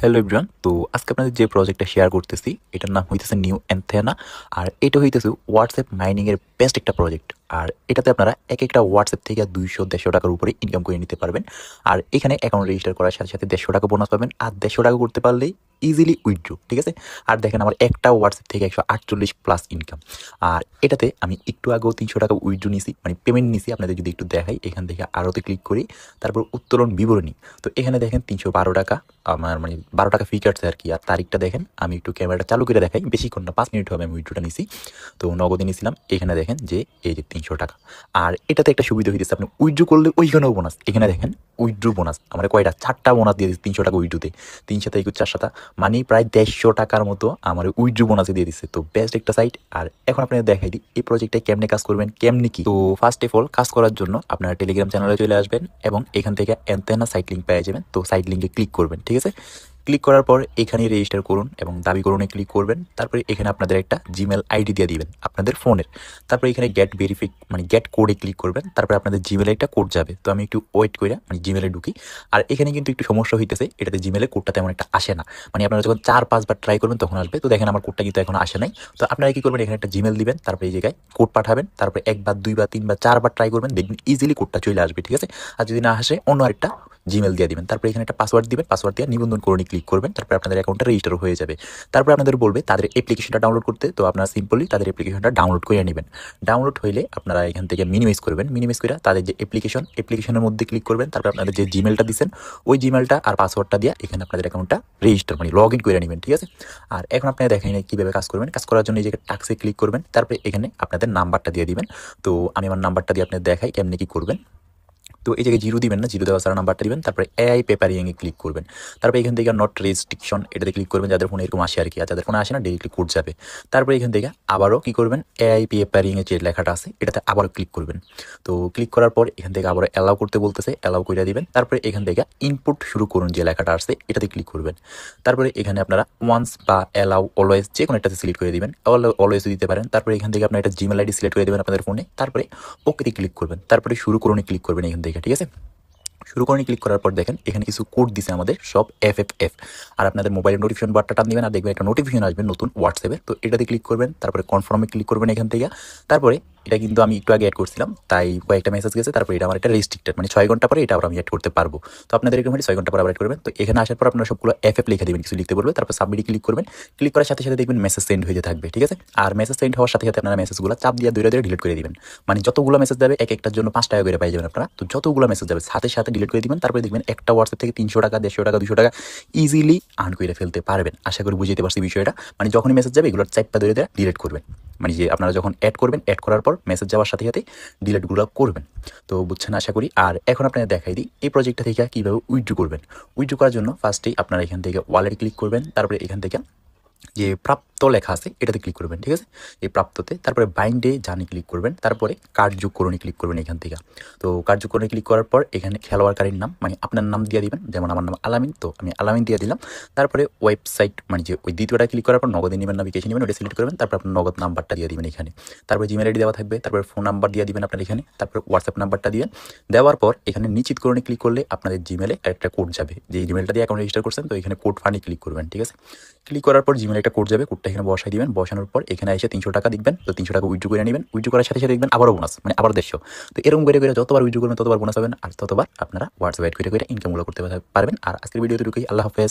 Hello everyone, তো আজকে আপনাদের যে প্রজেক্টটা শেয়ার করতেছি এটার নাম হইতেছে নিউ অ্যান্থেনা। আর এটা হইতেছে হোয়াটসঅ্যাপ মাইনিং এর বেস্ট একটা প্রজেক্ট। আর এটাতে আপনারা এক একটা হোয়াটসঅ্যাপ থেকে 200-150 টাকার উপরে ইনকাম করে নিতে পারবেন। আর এখানে অ্যাকাউন্ট রেজিস্টার করার সাথে সাথে 150 টাকা বোনাস পাবেন। আর 150 টাকা করতে পারলেই ইজিলি উইথড্র, ঠিক আছে। আর দেখেন আমার একটা হোয়াটসঅ্যাপ থেকে 148 প্লাস ইনকাম। আর এটাতে আমি একটু আগেও 300 টাকা উইথড্র নিছি, মানে পেমেন্ট নিছি। আপনাদের যদি একটু দেখাই, এখান থেকে আরোতে ক্লিক করি, তারপর উত্তোলন বিবরণী। তো এখানে দেখেন 312 টাকা আমার, মানে 12 টাকা ফি কাটছে আর কি। আর তারিখটা দেখেন, আমি একটু ক্যামেরাটা চালু করে দেখাই, বেশিক্ষণ না, 5 মিনিট হবে আমি উইথড্রটা নিছি। তো নগদে নিয়েছিলাম। এখানে দেখেন যে এই যে 300 টাকা। আর এটাতে একটা সুবিধা হইতেছে, আপনি উইথড্র করলে ওইখানেও বোনাস। এখানে দেখেন উইথড্র বোনাস আমার কয়টা, 4টা বোনাস দিয়ে দিচ্ছে 300 টাকা উইথড্রতে। 3 সাথে 21 4 সাতা, মানে প্রায় 150 টাকার মতো আমার উইথড্র বোনাসে দিয়ে দিচ্ছে। তো বেস্ট একটা সাইট। আর এখন আপনাদের দেখাই দিই এই প্রজেক্টে কেমনে কাজ করবেন, কেমনে কি। তো ফার্স্ট অফ অল কাজ করার জন্য আপনারা টেলিগ্রাম চ্যানেলে চলে আসবেন এবং এখান থেকে অ্যান্টেনা সাইট লিঙ্ক পেয়ে যাবেন। তো সাইট লিঙ্কে ক্লিক করবেন, ঠিক আছে। ক্লিক করার পর এখানে রেজিস্টার করুন এবং দাবি করুনে ক্লিক করবেন। তারপরে এখানে আপনাদের একটা জিমেল আইডি দিয়ে দিবেন আপনাদের ফোনের। তারপরে এখানে গেট ভেরিফিক, মানে গেট কোডে ক্লিক করবেন। তারপরে আপনাদের জিমেলে একটা কোড যাবে। তো আমি একটু ওয়েট করে মানে জিমেলে ঢুকি। আর এখানে কিন্তু একটু সমস্যা হইতেছে, এটাতে জিমেলে কোডটা তেমন একটা আসে না। মানে আপনারা যখন 4-5 বার ট্রাই করবেন তখন আসবে। তো দেখেন আমার কোডটা কিন্তু এখন আসে নাই। তো আপনারা কি করবেন, এখানে একটা জিমেল দিবেন, তারপরে এই জায়গায় কোড পাঠাবেন। তারপরে 1 বার 2 বার 3 বার 4 বার ট্রাই করবেন, দেখবেন ইজিলি কোডটা চলে আসবে, ঠিক আছে। আর যদি না আসে অন্য আরেকটা জিমেল দিয়ে দিবেন। তারপরে এখানে একটা পাসওয়ার্ড দিবেন, পাসওয়ার্ড দিয়ে নিবন্ধন করণী ক্লিক করবেন। তারপরে আপনাদের অ্যাকাউন্টটা রেজিস্টার হয়ে যাবে। তারপরে আপনাদের বলবে তাদের অ্যাপ্লিকেশনটা ডাউনলোড করতে। তো আপনারা সিম্পলি তাদের অ্যাপ্লিকেশনটা ডাউনলোড করে নেবেন। ডাউনলোড হইলে আপনারা এখান থেকে মিনিমাইজ করবেন। মিনিমাইজ করে তাদের যে অ্যাপ্লিকেশনের মধ্যে ক্লিক করবেন। তারপরে আপনাদের যে জিমেলটা দিচ্ছেন ওই জিমেলটা আর পাসওয়ার্ডটা দিয়ে এখানে আপনাদের অ্যাকাউন্টটা রেজিস্টার, মানে লগ ইন করে নেবেন, ঠিক আছে। আর এখন আপনারা দেখেন কীভাবে কাজ করবেন। কাজ করার জন্য এই জায়গায় টাক্সে ক্লিক করবেন। তারপরে এখানে আপনাদের নাম্বারটা দিয়ে দিবেন। তো আমি আমার নাম্বারটা দিয়ে আপনাদের দেখাই কেমনি কী করবেন। তো এই জায়গায় জিরো দিবেন না, জিরো দেওয়া ছাড়া নাম্বারটা দিবেন। তারপরে এআই পেপারিংয়ে ক্লিক করবেন। তারপরে এখান থেকে নট রেস্ট্রিকশন এটাতে ক্লিক করবেন, যাদের ফোনে এরকম আসে আর কি। আর যাদের ফোনে আসে না ডিরেক্টলি কোড যাবে। তারপরে এখান থেকে আবারও কী করবেন, এআই পেপারিংয়ে যে লেখাটা আছে এটাতে আবারও ক্লিক করবেন। তো ক্লিক করার পর এখান থেকে আবারও অ্যালাউ করতে বলতেছে, অ্যালাউ করে দিবেন। তারপরে এখান থেকে ইনপুট শুরু করুন যে লেখাটা আসছে এটাতে ক্লিক করবেন। তারপরে এখানে আপনারা ওয়ান্স বা অ্যালাউ অলওয়েজ যে কোনো একটাতে সিলেক্ট করে দিবেন, অলওয়েজ দিতে পারেন। তারপরে এখান থেকে আপনার একটা জিমেল আইডি সিলেক্ট করে দেবেন আপনাদের ফোনে। তারপরে ওকেতে ক্লিক করবেন। তারপরে শুরু করুন ক্লিক করবেন এখান থেকে, ঠিক আছে। শুরু করে ক্লিক করার পর দেখেন এখানে কিছু কোড দিছে আমাদের সব এফএফএফ। আর আপনাদের মোবাইলের নোটিফিকেশন বারটা টান দিবেন, আর দেখবেন একটা নোটিফিকেশন আসবে নতুন হোয়াটসঅ্যাপে। তো এটাতে ক্লিক করবেন। তারপরে কনফার্মে ক্লিক করবেন এখান থেকে। তারপরে এটা কিন্তু আমি একটু আগে অ্যাড করছিলাম, তাই কয়েকটা মেসেজ গেছে। তারপরে এটা আমার একটা রেস্ট্রিক্টেড, মানে 6 ঘন্টা পরে এটা আবার আমি অ্যাড করতে পারবো। তো আপনাদের এরকম 6 ঘন্টা পরে আবার অ্যাড করবেন। তো এখানে আসার পর আপনারা সবগুলো এফএফ লিখে দেবেন, কিছু লিখতে বলবে। তারপর সাবমিটে ক্লিক করবেন। ক্লিক করার সাথে সাথে দেখবেন মেসেজ সেন্ড হয়ে থাকবে, ঠিক আছে। আর মেসেজ সেন্ড হওয়ার সাথে সাথে আপনারা মেসেজগুলো চাপ দিয়ে দূরে দূরে ডিলিট করে দিবেন। মানে যতগুলো মেসেজ যাবে এক একটার জন্য 5 টাকা করে পাই যাবেন আপনারা। তো যতগুলো মেসেজ যাবে সাথে সাথে ডিলিট করে দিবেন। তারপরে দেখবেন একটা হোয়াটসঅ্যাপ থেকে 300 টাকা, 150 টাকা, 200 টাকা ইজিলি আর্ন করে ফেলতে পারবেন। আশা করি বুঝতে পারছি বিষয়টা। মানে যখনই মেসেজ যাবে এগুলোর চাপটা ধরে ধরে ডিলিট করবেন। মানে যে আপনারা যখন অ্যাড করবেন, অ্যাড করার পর মেসেজ যাওয়ার সাথে সাথে ডিলিটগুলো করবেন। তো বুঝছেন আশা করি। আর এখন আপনাদের দেখাই দিই এই প্রজেক্টটা থেকে কীভাবে উইথড্র করবেন। উইথড্র করার জন্য ফার্স্টেই আপনারা এখান থেকে ওয়ালেট ক্লিক করবেন। তারপরে এখান থেকে যে প্রাপ্ত লেখা আছে এটাতে ক্লিক করবেন, ঠিক আছে। এই প্রাপ্ততে তারপরে বাইন্ডে জানি ক্লিক করবেন। তারপরে কার্ড যোগ করণে ক্লিক করবেন এখান থেকে। তো কার্ড যোগ করণে ক্লিক করার পর এখানে খেলোয়াড়কারীর নাম, মানে আপনার নাম দিয়ে দিবেন। যেমন আমার নাম আলামিন, তো আমি আলামিন দিয়ে দিলাম। তারপরে ওয়েবসাইট, মানে যে ওই দ্বিতীয়টা ক্লিক করার পর নগদে নেবেন না বিকাশে নেবেন ওটা সিলেক্ট করবেন। তারপর আপনার নগদ নাম্বারটা দিয়ে দিবেন এখানে। তারপরে জিমেল আইডি দেওয়া থাকবে। তারপরে ফোন নাম্বার দিয়ে দিবেন আপনার এখানে। তারপরে হোয়াটসঅ্যাপ নাম্বারটা দিবেন। দেওয়ার পর এখানে নিশ্চিত করণে ক্লিক করলে আপনাদের জিমেলে একটা কোড যাবে, যে জিমেলটা দিয়ে অ্যাকাউন্ট রেজিস্টার করছেন। তো এখানে কোড ফান্ডে ক্লিক করবেন, ঠিক আছে। ক্লিক করার পর জিমেলে একটা কোড যাবে, কোডটা এখানে বসাই দিবেন। বসানোর পর এখানে এসে 300 টাকা দিবেন। তো 300 টাকা উইথড্র করে নেবেন। উইথড্র করার সাথে সাথে দেখবেন আবারও বোনাস, মানে আবার 150। তো এরকম করে করে যতবার উইথড্র করবেন ততবার বোনাস পাবেন। আর ততবার আপনারা হোয়াটসঅ্যাপ অ্যাড করে করে ইনকামগুলো করতে পারবেন। আর আজকের ভিডিওতে ঢুকেই আল্লাহ হাফেজ।